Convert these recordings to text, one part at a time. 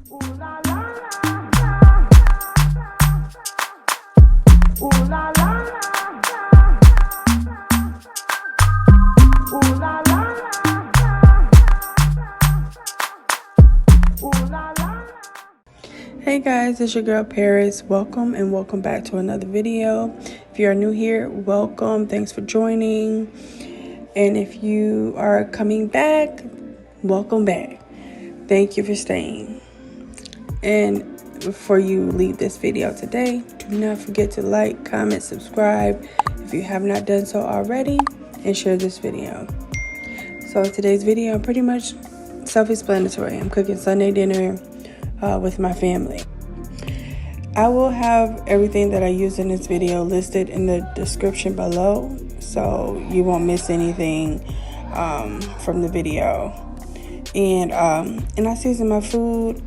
Hey guys, it's your girl Paris. Welcome and welcome back to another video. If you are new here, welcome. Thanks for joining. And if you are coming back, welcome back. Thank you for staying. And before you leave this video today, do not forget to like, comment, subscribe if you have not done so already, and share this video. So today's video, I'm pretty much self-explanatory. I'm cooking Sunday dinner with my family. I will have everything that I use in this video listed in the description below, so you won't miss anything from the video. And I season my food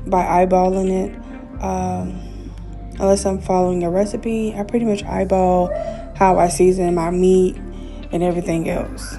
by eyeballing it. Unless I'm following a recipe, I pretty much eyeball how I season my meat and everything else.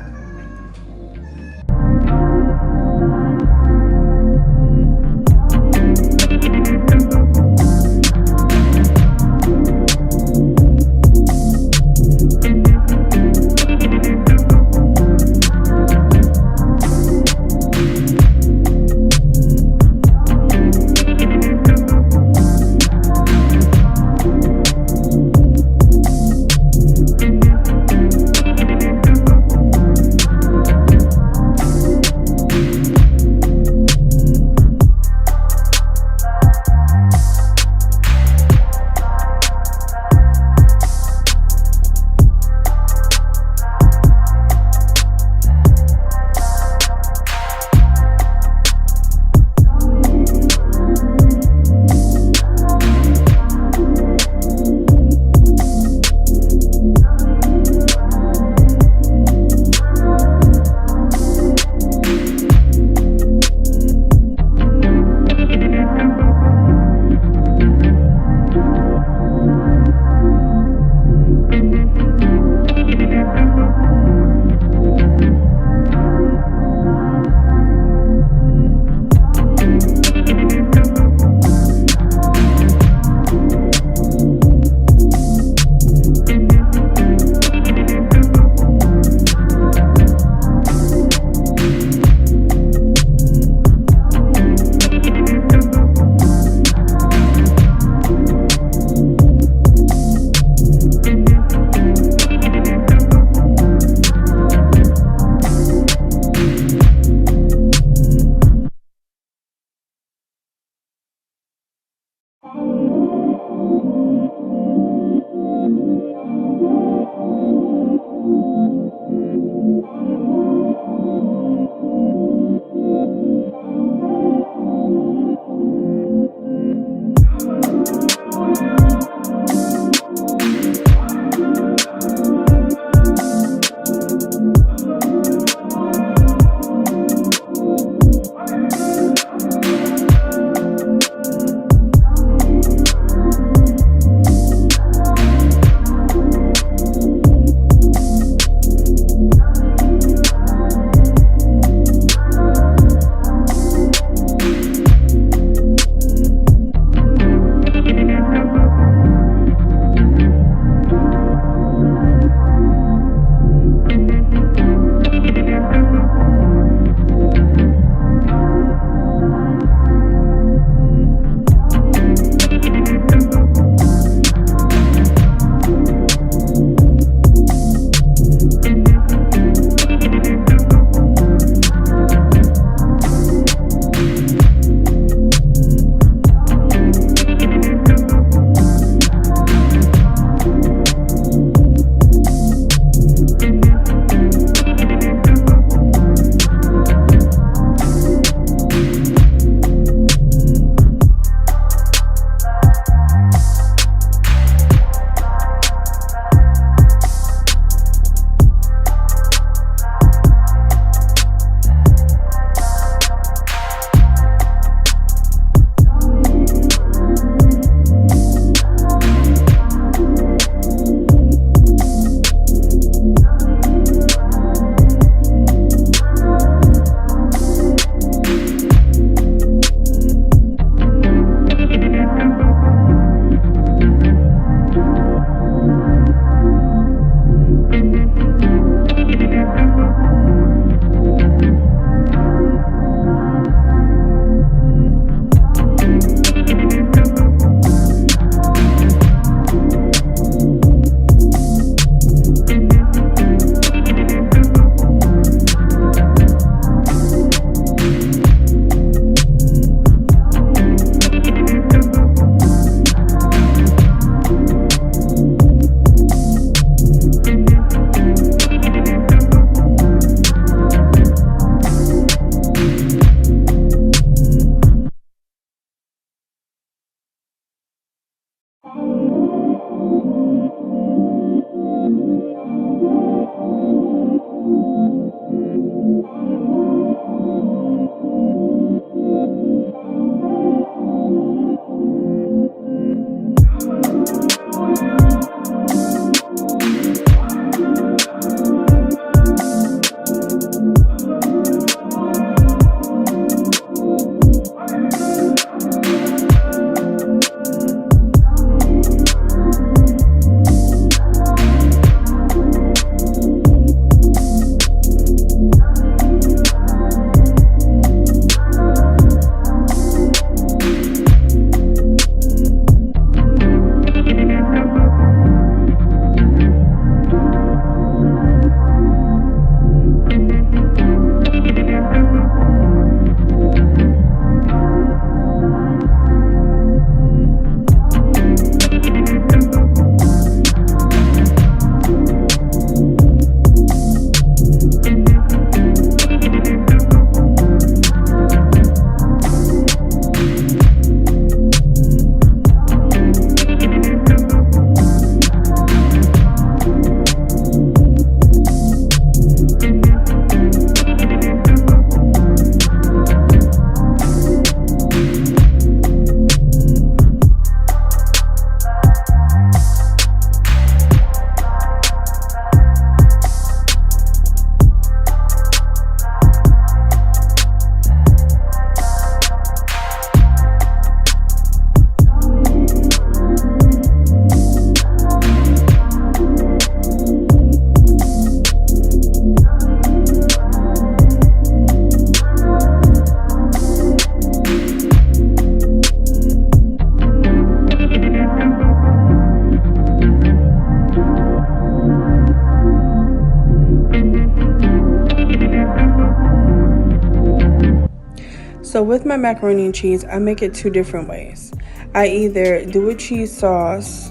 So with my macaroni and cheese, I make it two different ways. I either do a cheese sauce,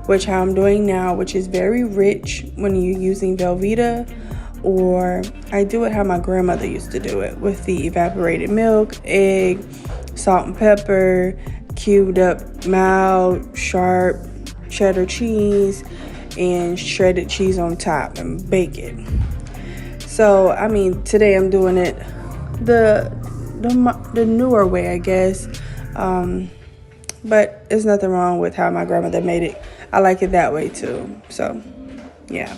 which how I'm doing now, which is very rich when you're using Velvetta, or I do it how my grandmother used to do it with the evaporated milk, egg, salt and pepper, cubed up mild, sharp cheddar cheese, and shredded cheese on top and bake it. So, I mean, today I'm doing it the newer way, I guess. But there's nothing wrong with how my grandmother made it. I like it that way too. So, yeah.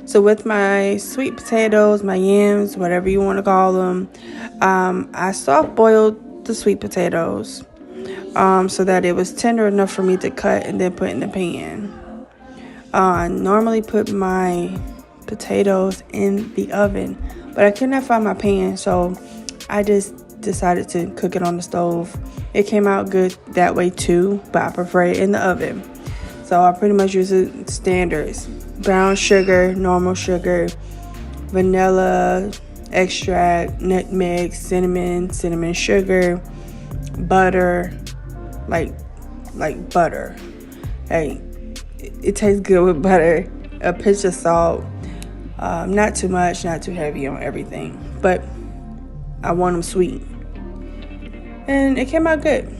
So with my sweet potatoes, my yams, whatever you want to call them, I soft boiled the sweet potatoes so that it was tender enough for me to cut and then put in the pan. I normally put my potatoes in the oven, but I could not find my pan, so I just decided to cook it on the stove. It came out good that way too, but I prefer it in the oven. So I pretty much use the standards: brown sugar, normal sugar, vanilla extract, nutmeg, cinnamon sugar, butter, like butter. Hey, it tastes good with butter. A pinch of salt, not too much, not too heavy on everything, but I want them sweet, and it came out good.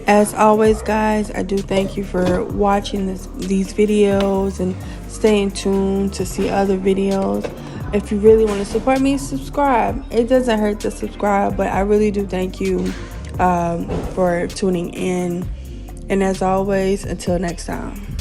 As always, guys, I do thank you for watching these videos and staying tuned to see other videos. If you really want to support me, subscribe. It doesn't hurt to subscribe, but I really do thank you for tuning in. And as always, until next time.